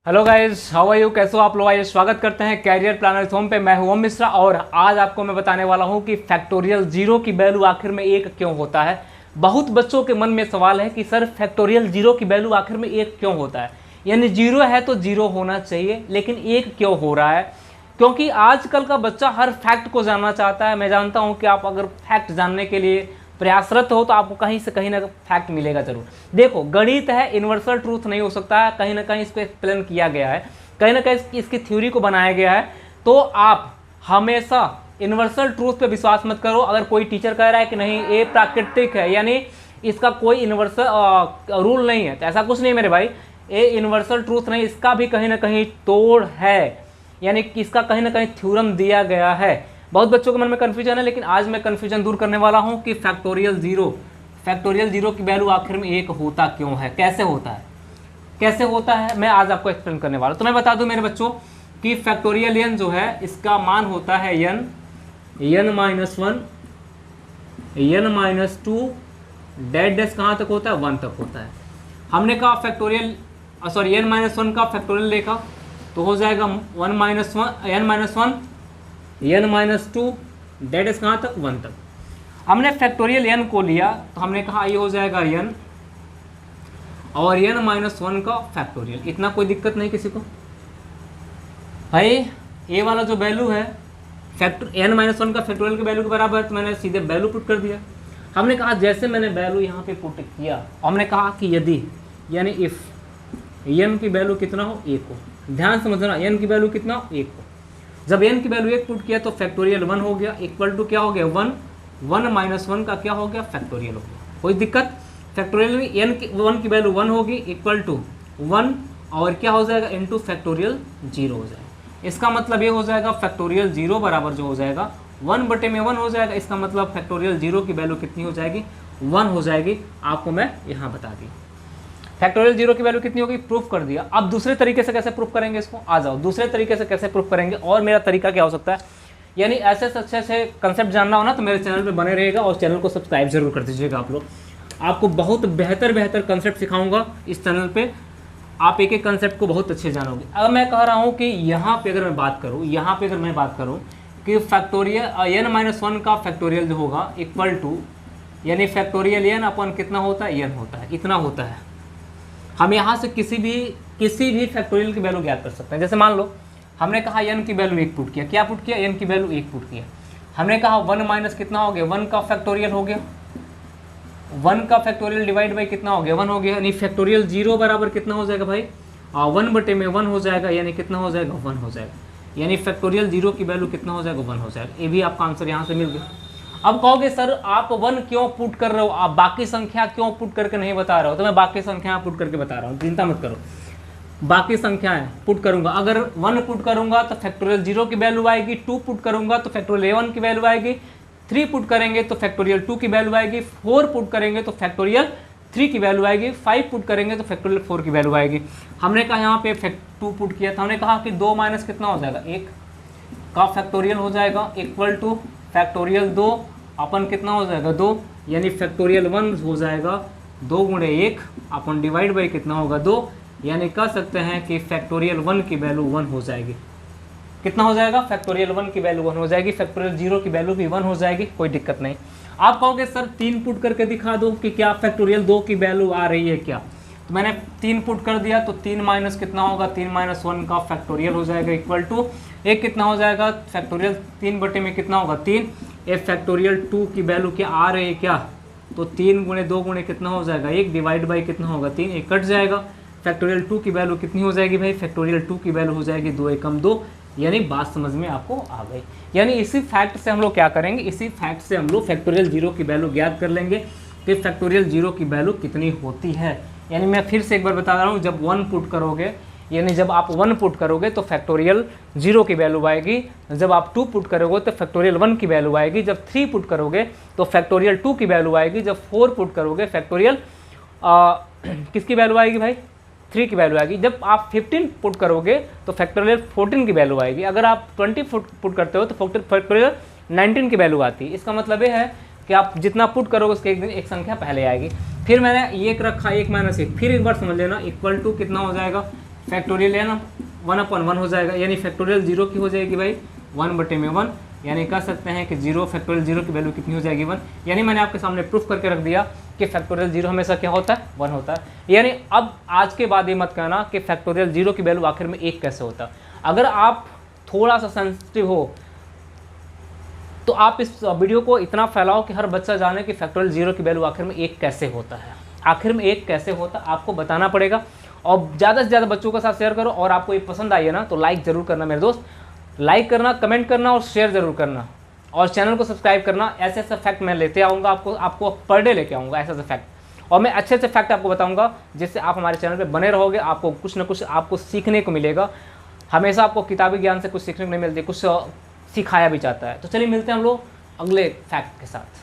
Hello guys, how are you? कैसे हो आप लोग? आइए स्वागत करते हैं कैरियर प्लानर होम पे। मैं हूं ओम मिश्रा और आज आपको मैं बताने वाला हूं कि फैक्टोरियल जीरो की वैल्यू आखिर में एक क्यों होता है। बहुत बच्चों के मन में सवाल है कि सर फैक्टोरियल जीरो की वैल्यू आखिर में एक क्यों होता है, यानी जीरो है तो जीरो होना चाहिए लेकिन एक क्यों हो रहा है। क्योंकि आजकल का बच्चा हर फैक्ट को जानना चाहता है। मैं जानता हूँ कि आप अगर फैक्ट जानने के लिए प्रयासरत हो तो आपको कहीं से कहीं ना फैक्ट मिलेगा जरूर। देखो, गणित है, यूनिवर्सल ट्रूथ नहीं हो सकता है, कहीं ना कहीं इसको एक्सप्लेन किया गया है, कहीं ना कहीं इसकी थ्योरी को बनाया गया है। तो आप हमेशा यूनिवर्सल ट्रूथ पे विश्वास मत करो। अगर कोई टीचर कह रहा है कि नहीं ये प्राकृतिक है, यानी इसका कोई यूनिवर्सल रूल नहीं है, तो ऐसा कुछ नहीं मेरे भाई। ये यूनिवर्सल ट्रूथ नहीं, इसका भी कहीं ना कहीं तोड़ है, यानी कि इसका कहीं ना कहीं थ्योरम दिया गया है। बहुत बच्चों के मन में कन्फ्यूजन है, लेकिन आज मैं कन्फ्यूजन दूर करने वाला हूं कि फैक्टोरियल जीरो की वैल्यू आखिर में एक होता क्यों है, कैसे होता है मैं आज आपको एक्सप्लेन करने वाला हूं। तो मैं बता दूं मेरे बच्चों कि फैक्टोरियल एन जो है इसका मान होता है N minus one, N minus two, dash कहाँ तक होता है, 1 तक होता है। हमने कहा फैक्टोरियल एन माइनस वन का फैक्टोरियल देखा तो हो जाएगा एन माइनस टू, डैश कहाँ तक, 1 तक। हमने फैक्टोरियल एन को लिया तो हमने कहा ये हो जाएगा एन और एन माइनस वन का फैक्टोरियल। इतना कोई दिक्कत नहीं किसी को भाई। ए वाला जो वैल्यू है एन माइनस वन का फैक्टोरियल के वैल्यू के बराबर है, तो मैंने सीधे वैल्यू पुट कर दिया। हमने कहा जैसे मैंने वैल्यू यहाँ पे पुट किया, हमने कहा कि यदि यानी इफ एन की वैल्यू कितना हो, 1 हो। ध्यान समझना, एन की वैल्यू कितना हो, 1 हो। जब एन की वैल्यू 1 पुट किया तो फैक्टोरियल 1 हो गया, इक्वल टू क्या हो गया, 1 माइनस 1 का क्या हो गया, फैक्टोरियल हो गया। कोई दिक्कत? फैक्टोरियल में एन की 1 की वैल्यू 1 होगी, इक्वल टू 1 और क्या हो जाएगा, इनटू फैक्टोरियल 0 हो जाएगा। इसका मतलब ये हो जाएगा फैक्टोरियल 0 बराबर जो हो जाएगा 1/1 हो जाएगा। इसका मतलब फैक्टोरियल 0 की वैल्यू कितनी हो जाएगी, 1 हो जाएगी। आपको मैं यहाँ बता दी फैक्टोरियल 0 की वैल्यू कितनी होगी, प्रूफ कर दिया। अब दूसरे तरीके से कैसे प्रूफ करेंगे इसको, आ जाओ दूसरे तरीके से कैसे प्रूफ करेंगे। और मेरा तरीका क्या हो सकता है, यानी ऐसे अच्छे कंसेप्ट जानना हो ना तो मेरे चैनल पे बने रहेगा और चैनल को सब्सक्राइब जरूर कर दीजिएगा आप लोग। आपको बहुत बेहतर कंसेप्ट सिखाऊंगा इस चैनल पे, आप एक एक कंसेप्ट को बहुत अच्छे जानोगे। अब मैं कह रहा हूँ कि यहाँ पे अगर मैं बात करूँ कि फैक्टोरियल एन माइनस 1 का फैक्टोरियल जो होगा इक्वल टू, यानी फैक्टोरियल एन अपन कितना होता है, एन होता है, इतना होता है। हम यहाँ से किसी भी फैक्टोरियल की वैल्यू ज्ञात कर सकते हैं। जैसे मान लो हमने कहा एन की वैल्यू 1 पुट किया, क्या पुट किया, एन की वैल्यू 1 पुट किया। हमने कहा 1 माइनस कितना हो गया, 1 का फैक्टोरियल हो गया, 1 का फैक्टोरियल डिवाइड बाई कितना हो गया, 1 हो गया। यानी फैक्टोरियल 0 बराबर कितना हो जाएगा भाई, 1/1 हो जाएगा, यानी कितना हो जाएगा, 1 हो जाएगा। यानी फैक्टोरियल 0 की वैल्यू कितना हो जाएगा, 1 हो जाएगा। ये भी आपका आंसर यहाँ से मिल गया। अब कहोगे सर आप 1 क्यों पुट कर रहे हो, आप बाकी संख्या क्यों पुट करके नहीं बता रहे हो। तो मैं बाकी संख्या पुट करके बता रहा हूँ, चिंता मत करो। बाकी संख्याएं पुट करूंगा, अगर 1 पुट करूंगा तो फैक्टोरियल 0 की वैल्यू आएगी, 2 पुट करूंगा तो फैक्टोरियल 1 की वैल्यू आएगी, 3 पुट करेंगे तो फैक्टोरियल 2 की वैल्यू आएगी, 4 पुट करेंगे तो फैक्टोरियल 3 की वैल्यू आएगी, 5 पुट करेंगे तो फैक्टोरियल 4 की वैल्यू आएगी। हमने कहा यहाँ पे 2 पुट किया था, हमने कहा कि 2 माइनस कितना हो जाएगा, 1 का फैक्टोरियल हो जाएगा, इक्वल टू फैक्टोरियल 2 अपन कितना हो जाएगा, 2, यानी फैक्टोरियल 1 हो जाएगा 2 गुणे 1 अपन डिवाइड बाई कितना होगा, 2, यानी कह सकते हैं कि फैक्टोरियल 1 की वैल्यू 1 हो जाएगी। कितना हो जाएगा, फैक्टोरियल 1 की वैल्यू 1 हो जाएगी, फैक्टोरियल 0 की वैल्यू भी 1 हो जाएगी, कोई दिक्कत नहीं। आप कहोगे सर 3 पुट करके दिखा दो कि क्या फैक्टोरियल 2 की वैल्यू आ रही है क्या। तो मैंने 3 पुट कर दिया तो 3 माइनस कितना होगा, 3 माइनस 1 का फैक्टोरियल हो जाएगा, इक्वल टू 1 कितना हो जाएगा, फैक्टोरियल 3/में कितना होगा, 3। ए फैक्टोरियल 2 की वैल्यू क्या आ रही है क्या, तो 3 गुणे 2 गुणे कितना हो जाएगा, 1 डिवाइड बाई कितना होगा, 3, 1 कट जाएगा। फैक्टोरियल 2 की वैल्यू कितनी हो जाएगी भाई, फैक्टोरियल 2 की वैल्यू हो जाएगी 2 एकम 2, यानी बात समझ में आपको आ गई। यानी इसी फैक्ट से हम लोग क्या करेंगे, इसी फैक्ट से हम लोग फैक्टोरियल 0 की वैल्यू ज्ञात कर लेंगे कि फैक्टोरियल 0 की वैल्यू कितनी होती है। यानी मैं फिर से एक बार बता रहा हूँ, जब 1 पुट करोगे, यानी जब आप 1 पुट करोगे तो फैक्टोरियल 0 की वैल्यू आएगी, जब आप 2 पुट करोगे तो फैक्टोरियल 1 की वैल्यू आएगी, जब 3 पुट करोगे तो फैक्टोरियल 2 की वैल्यू आएगी, जब 4 पुट करोगे फैक्टोरियल किसकी वैल्यू आएगी भाई, 3 की वैल्यू आएगी, जब आप 15 पुट करोगे तो फैक्टोरियल 14 की वैल्यू आएगी, अगर आप 20 पुट करते हो तो फैक्टोरियल 19 की वैल्यू आती है। इसका मतलब ये है कि आप जितना पुट करोगे उसके एक संख्या पहले आएगी। फिर मैंने 1 रखा, 1 माइनस 1, फिर एक बार समझ लेना, इक्वल टू कितना हो जाएगा, फैक्टोरियल है ना 1/1 हो जाएगा, यानी फैक्टोरियल 0 की हो जाएगी भाई 1/1, यानी कह सकते हैं कि 0 फैक्टोरियल 0 की वैल्यू कितनी हो जाएगी 1। यानी मैंने आपके सामने प्रूफ करके रख दिया कि फैक्टोरियल 0 हमेशा क्या होता है 1 होता है। यानी अब आज के बाद ये मत कहना कि फैक्टोरियल 0 की वैल्यू आखिर में 1 कैसे होता है। अगर आप थोड़ा सा सेंसिटिव हो तो आप इस वीडियो को इतना फैलाओ कि हर बच्चा जाने कि फैक्टोरियल 0 की वैल्यू आखिर में 1 कैसे होता है, आखिर में 1 कैसे होता है आपको बताना पड़ेगा। और ज़्यादा से ज़्यादा बच्चों के साथ शेयर करो, और आपको ये पसंद आई है ना तो लाइक ज़रूर करना मेरे दोस्त, लाइक करना, कमेंट करना और शेयर ज़रूर करना, और चैनल को सब्सक्राइब करना। ऐसे ऐसे फैक्ट मैं लेते आऊँगा, आपको पर डे लेके आऊँगा ऐसे ऐसे फैक्ट, और मैं अच्छे अच्छे फैक्ट आपको बताऊँगा जिससे आप हमारे चैनल पर बने रहोगे। आपको कुछ ना कुछ आपको सीखने को मिलेगा, हमेशा आपको किताबी ज्ञान से कुछ सीखने को नहीं मिलती, कुछ सिखाया भी जाता है। तो चलिए मिलते हैं हम लोग अगले फैक्ट के साथ।